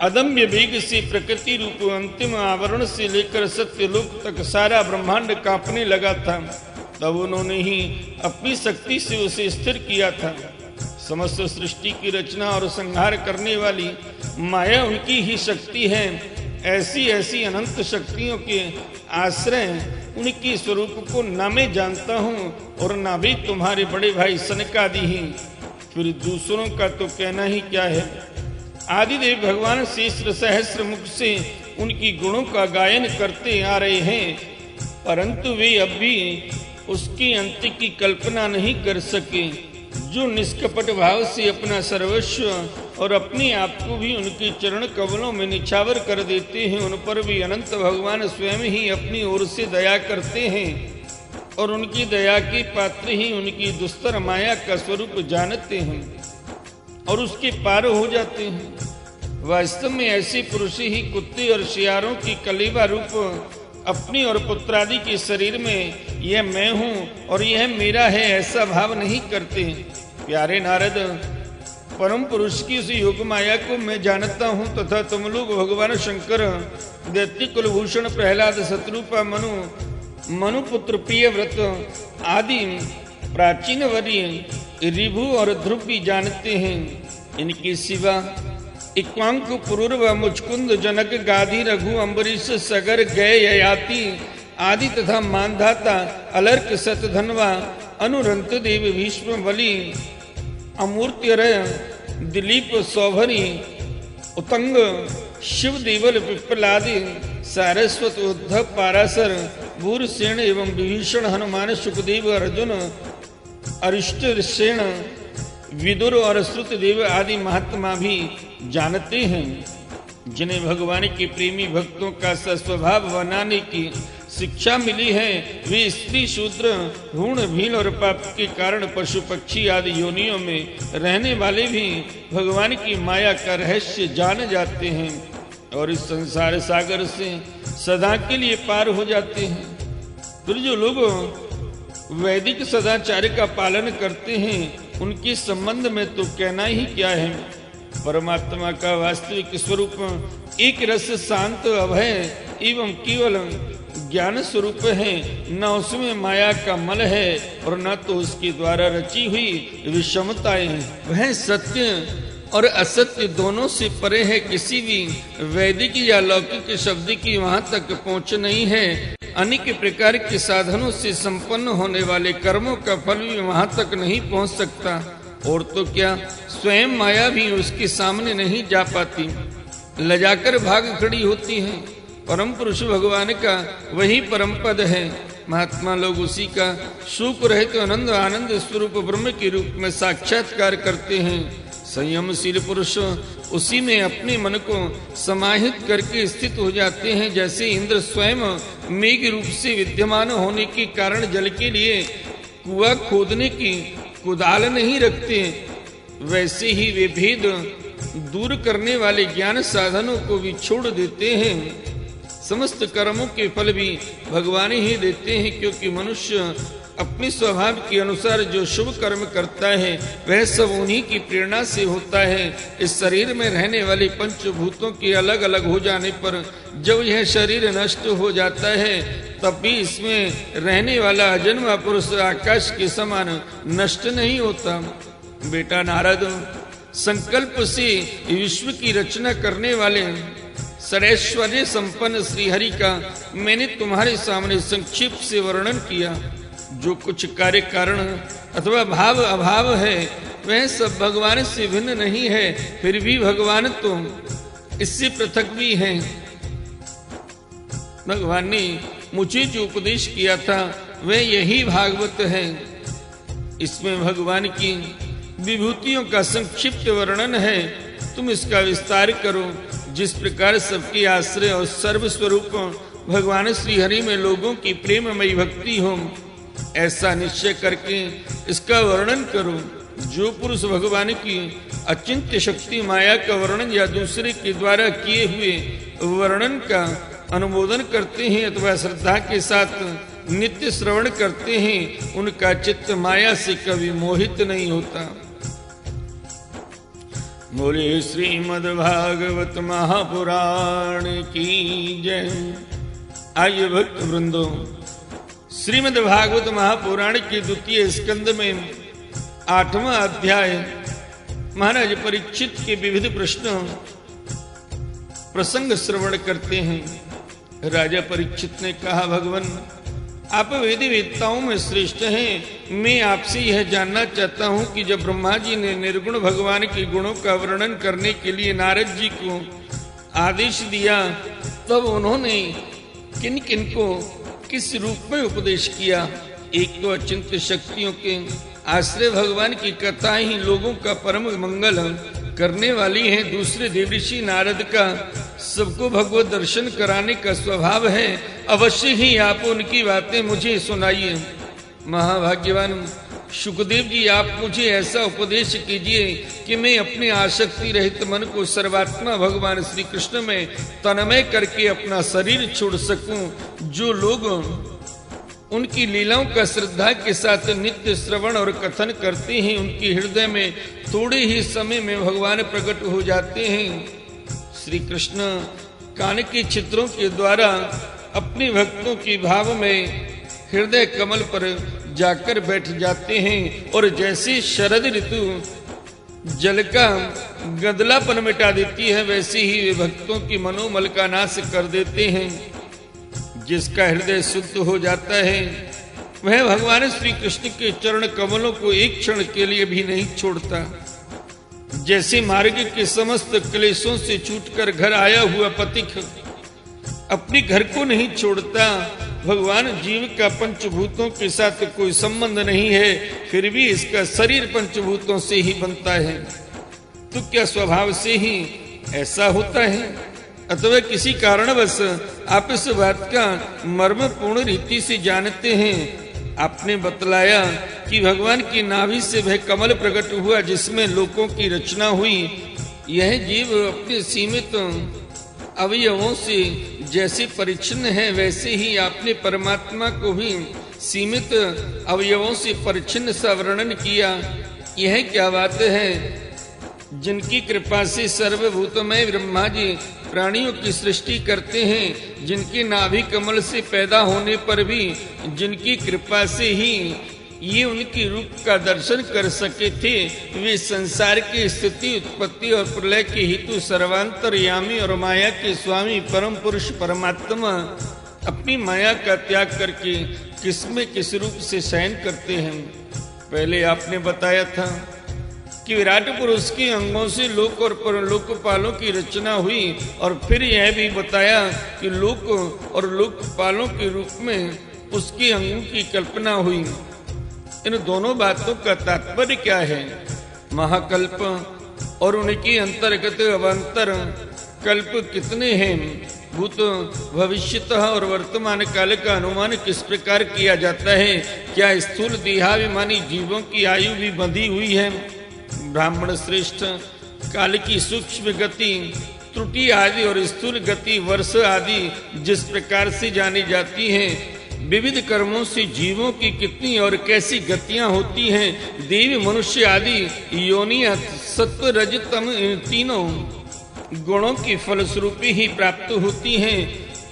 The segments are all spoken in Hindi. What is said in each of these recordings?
अदम्य वेग से प्रकृति रूप अंतिम आवरण से लेकर सत्यलोक तक सारा ब्रह्मांड कांपने लगा था। तब उन्होंने ही अपनी शक्ति से उसे स्थिर किया था। समस्त सृष्टि की रचना और संहार करने वाली माया उनकी ही शक्ति है। ऐसी ऐसी अनंत शक्तियों के आश्रय उनके स्वरूप को न मैं जानता हूँ और न भी तुम्हारे बड़े भाई सनकादि ही, फिर दूसरों का तो कहना ही क्या है। आदिदेव भगवान शेष सहस्र मुख से उनकी गुणों का गायन करते आ रहे हैं, परंतु वे अब भी उसके अंत की कल्पना नहीं कर सके। जो निष्कपट भाव से अपना सर्वस्व और अपने आप को भी उनके चरण कमलों में निछावर कर देते हैं, उन पर भी अनंत भगवान स्वयं ही अपनी ओर से दया करते हैं और उनकी दया के पात्र ही उनकी दुस्तर माया का स्वरूप जानते हैं और उसके पार हो जाते हैं। वास्तव में ऐसे पुरुष ही कुत्ते और शियारों की कलेवा रूप अपनी और पुत्रादि के शरीर में यह मैं हूँ और यह मेरा है ऐसा भाव नहीं करते। प्यारे नारद, परम पुरुष की उस योग माया को मैं जानता हूँ तथा तुम लोग भगवान शंकर, दैत्य कुलभूषण प्रहलाद, शत्रुपा, मनुपुत्र प्रियव्रत आदि प्राचीन वर्य ऋभु और ध्रुव भी जानते हैं। इनके सिवा इक्वांक, पुरूर्व, मुचकुंद, जनक, गाधी, रघु, अम्बरीश, सगर, गय, ययाति आदि तथा मानधाता, अलर्क, शतधन्वा, अनुरंत देव, भीष्म, बलि, अमूर्त्यरय, दिलीप, सौभरी, उतंग, शिव, देवल, पिप्पलादि, सारस्वत, उद्धव, पाराशर, भूरसेन एवं विभीषण, हनुमान, सुखदेव, अर्जुन, अरिष्टसेन, विदुर और श्रुतदेव आदि महात्मा भी जानते हैं। जिन्हें भगवान के प्रेमी भक्तों का सस्वभाव बनाने की शिक्षा मिली है, वे स्त्री, शूद्र, भूण, भील और पाप के कारण पशु पक्षी आदि योनियों में रहने वाले भी भगवान की माया का रहस्य जान जाते हैं और इस संसार सागर से सदा के लिए पार हो जाते हैं। फिर जो लोग वैदिक सदाचार का पालन करते हैं, उनके संबंध में तो कहना ही क्या है। परमात्मा का वास्तविक स्वरूप एक रस, शांत, अभय एवं केवल ज्ञान स्वरूप है। न उसमें माया का मल है और न तो उसके द्वारा रची हुई विषमताएं हैं। वह सत्य और असत्य दोनों से परे है। किसी भी वैदिक या लौकिक शब्द की वहां तक पहुंच नहीं है। अनेक प्रकार के साधनों से संपन्न होने वाले कर्मों का फल भी वहां तक नहीं पहुंच सकता और तो क्या, स्वयं माया भी उसके सामने नहीं जा पाती, लजाकर भाग खड़ी होती है। परम पुरुष भगवान का वही परम पद है। महात्मा लोग उसी का सुख रहित आनंद आनंद स्वरूप ब्रह्म के रूप में साक्षात्कार करते हैं। संयमशील पुरुष उसी में अपने मन को समाहित करके स्थित हो जाते हैं। जैसे इंद्र स्वयं मेघ रूप से विद्यमान होने के कारण जल के लिए कुआं खोदने की कुदाल नहीं रखते, वैसे ही वे भेद दूर करने वाले ज्ञान साधनों को भी छोड़ देते हैं। समस्त कर्मों के फल भी भगवान ही देते हैं, क्योंकि मनुष्य अपने स्वभाव के अनुसार जो शुभ कर्म करता है वह सब उन्हीं की प्रेरणा से होता है। इस शरीर में रहने वाले पंचभूतों के अलग अलग हो जाने पर जब यह शरीर नष्ट हो जाता है, तब भी इसमें रहने वाला अजन्मा पुरुष आकाश के समान नष्ट नहीं होता। बेटा नारद, संकल्प से विश्व की रचना करने वाले सर्वैश्वर्य संपन्न श्रीहरि का मैंने तुम्हारे सामने संक्षेप से वर्णन किया। जो कुछ कार्य कारण अथवा भाव अभाव है वह सब भगवान से भिन्न नहीं है, फिर भी भगवान तो इससे पृथक भी हैं। भगवान ने मुझे जो उपदेश किया था वह यही भागवत है। इसमें भगवान की विभूतियों का संक्षिप्त वर्णन है। तुम इसका विस्तार करो। जिस प्रकार सबके आश्रय और सर्वस्वरूप भगवान श्री हरि में लोगों की प्रेममयी भक्ति हो, ऐसा निश्चय करके इसका वर्णन करो। जो पुरुष भगवान की अचिंत्य शक्ति माया का वर्णन या दूसरे के द्वारा किए हुए वर्णन का अनुमोदन करते हैं अथवा श्रद्धा के साथ नित्य श्रवण करते हैं, उनका चित्त माया से कभी मोहित नहीं होता। बोले श्रीमद् भागवत महापुराण की जय। आइए भक्त वृंदो, श्रीमद् भागवत महापुराण के द्वितीय स्कंद में 8वां अध्याय महाराज परीक्षित के विविध प्रश्न प्रसंग श्रवण करते हैं। राजा परीक्षित ने कहा, भगवान आप वेदी वेदताओं में श्रेष्ठ हैं। मैं आपसे यह जानना चाहता हूं कि जब ब्रह्मा जी ने निर्गुण भगवान के गुणों का वर्णन करने के लिए नारद जी को आदेश दिया, तब उन्होंने किन किन को किस रूप में उपदेश किया। एक तो अचिंत्य शक्तियों के आश्रय भगवान की कथाएं ही लोगों का परम मंगल करने वाली हैं। दूसरे देवऋषि नारद का सबको भगवत दर्शन कराने का स्वभाव है। अवश्य ही आप उनकी बातें मुझे सुनाइए। महाभाग्यवान शुकदेव जी, आप मुझे ऐसा उपदेश कीजिए कि मैं अपने आसक्ति रहित मन को सर्वात्मा भगवान श्री कृष्ण में तन्मय करके अपना शरीर छोड़ सकूं। जो लोग उनकी लीलाओं का श्रद्धा के साथ नित्य श्रवण और कथन करते हैं, उनके हृदय में थोड़े ही समय में भगवान प्रकट हो जाते हैं। श्री कृष्ण कान के छिद्रों के द्वारा अपने भक्तों के भाव में हृदय कमल पर जाकर बैठ जाते हैं और जैसे शरद ऋतु जल का गंदलापन मिटा देती है, वैसे ही वे भक्तों की मनोमल का नाश कर देते हैं। जिसका हृदय शुद्ध हो जाता है वह भगवान श्री कृष्ण के चरण कमलों को एक क्षण के लिए भी नहीं छोड़ता। जैसे मार्ग के समस्त क्लेशों से छूटकर घर आया हुआ पथिक अपने घर को नहीं छोड़ता। भगवान जीव का पंचभूतों के साथ कोई संबंध नहीं है, फिर भी इसका शरीर पंचभूतों से ही बनता है। तो क्या स्वभाव से ही ऐसा होता है अथवा किसी कारणवश आप इस बात का मर्म पूर्ण रीति से जानते हैं? आपने बतलाया कि भगवान की नाभि से वह कमल प्रकट हुआ जिसमें लोकों की रचना हुई। यह जीव अपने सीमित अवयवों से जैसे परिच्छिन्न है, वैसे ही आपने परमात्मा को भी सीमित अवयवों से परिच्छिन्न सा वर्णन किया। यह क्या बात है? जिनकी कृपा से सर्वभूतमय ब्रह्मा जी प्राणियों की सृष्टि करते हैं, जिनके नाभि कमल से पैदा होने पर भी जिनकी कृपा से ही ये उनकी रूप का दर्शन कर सके थे, वे संसार की स्थिति उत्पत्ति और प्रलय के हेतु सर्वांतरयामी और माया के स्वामी परम पुरुष परमात्मा अपनी माया का त्याग करके किसमें किस रूप से शयन करते हैं। पहले आपने बताया था कि विराट पुरुष के अंगों से लोक और परलोकपालों की रचना हुई, और फिर यह भी बताया कि लोक और लोकपालों के रूप में उसके अंगों की कल्पना हुई। इन दोनों बातों का तात्पर्य क्या है? महाकल्प और उनके अंतर्गत अवान्तर कल्प कितने हैं? भूत भविष्यत और वर्तमान काल का अनुमान किस प्रकार किया जाता है? क्या स्थूल देहाभिमानी जीवों की आयु भी बंधी हुई है? ब्राह्मण श्रेष्ठ काल की सूक्ष्म गति, त्रुटि आदि और स्थूल गति, वर्ष आदि जिस प्रकार से जानी जाती हैं, विविध कर्मों से जीवों की कितनी और कैसी गतियां होती हैं, देव मनुष्य आदि योनियां सत्व रज तम तीनों गुणों की फलस्वरूप ही प्राप्त होती हैं।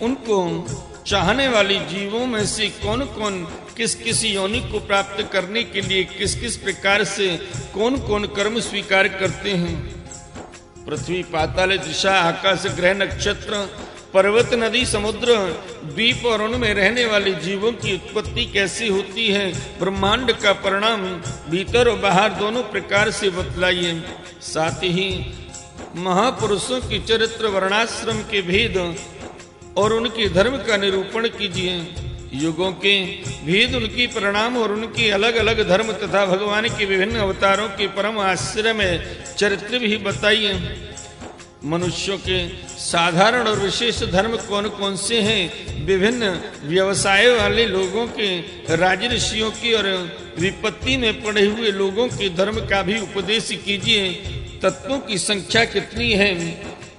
उनको चाहने वाली जीवों में से कौन कौन किस किस योनि को प्राप्त करने के लिए किस किस प्रकार से कौन कौन कर्म स्वीकार करते हैं। पृथ्वी, पाताल, दिशा, आकाश, ग्रह, नक्षत्र, पर्वत, नदी, समुद्र, द्वीप और उनमें रहने वाले जीवों की उत्पत्ति कैसी होती है, ब्रह्मांड का परिणाम भीतर और बाहर दोनों प्रकार से बतलाइए। साथ ही महापुरुषों की चरित्र, वर्णाश्रम के भेद और उनके धर्म का निरूपण कीजिए। युगों के भेद, उनकी परिणाम और उनके अलग अलग धर्म तथा भगवान के विभिन्न अवतारों के परम आश्चर्य में चरित्र भी बताइए। मनुष्यों के साधारण और विशेष धर्म कौन कौन से हैं? विभिन्न व्यवसाय वाले लोगों के, राज ऋषियों की और विपत्ति में पड़े हुए लोगों के धर्म का भी उपदेश कीजिए। तत्वों की संख्या कितनी है?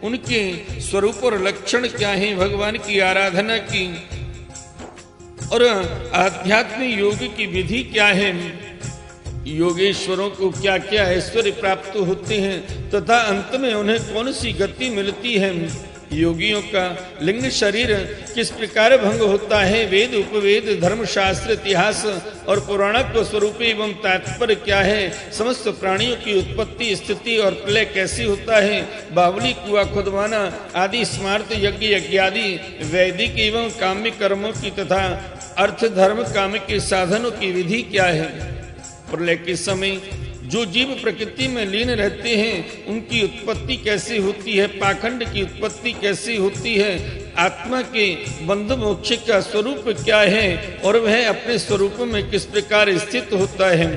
उनके स्वरूप और लक्षण क्या हैं? भगवान की आराधना की और आध्यात्मिक योग की विधि क्या है? योगेश्वरों को क्या क्या ऐश्वर्य प्राप्त होते हैं तथा अंत में उन्हें कौन सी गति मिलती है। योगियों का लिंग शरीर किस प्रकार भंग होता है, वेद उपवेद धर्मशास्त्र इतिहास और पुराणक स्वरूप एवं तात्पर्य क्या है, समस्त प्राणियों की उत्पत्ति स्थिति और प्रलय कैसी होता है, बावली कुआ खुदवाना आदि स्मार्त यज्ञ यज्ञादि वैदिक एवं काम्य कर्मों की तथा अर्थ धर्म काम के साधनों की विधि क्या है। प्रलय के समय जो जीव प्रकृति में लीन रहते हैं उनकी उत्पत्ति कैसी होती है, पाखंड की उत्पत्ति कैसी होती है, आत्मा के बंध मोक्ष का स्वरूप क्या है और वह अपने स्वरूप में किस प्रकार स्थित होता है।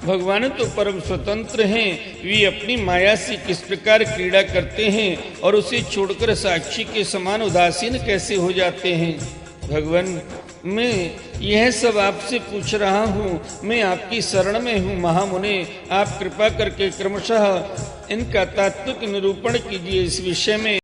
भगवान तो परम स्वतंत्र हैं, वे अपनी माया से किस प्रकार क्रीड़ा करते हैं और उसे छोड़कर साक्षी के समान उदासीन कैसे हो जाते हैं। भगवान मैं यह सब आपसे पूछ रहा हूँ, मैं आपकी शरण में हूँ महामुने, आप कृपा करके क्रमशः इनका तात्विक निरूपण कीजिए। इस विषय में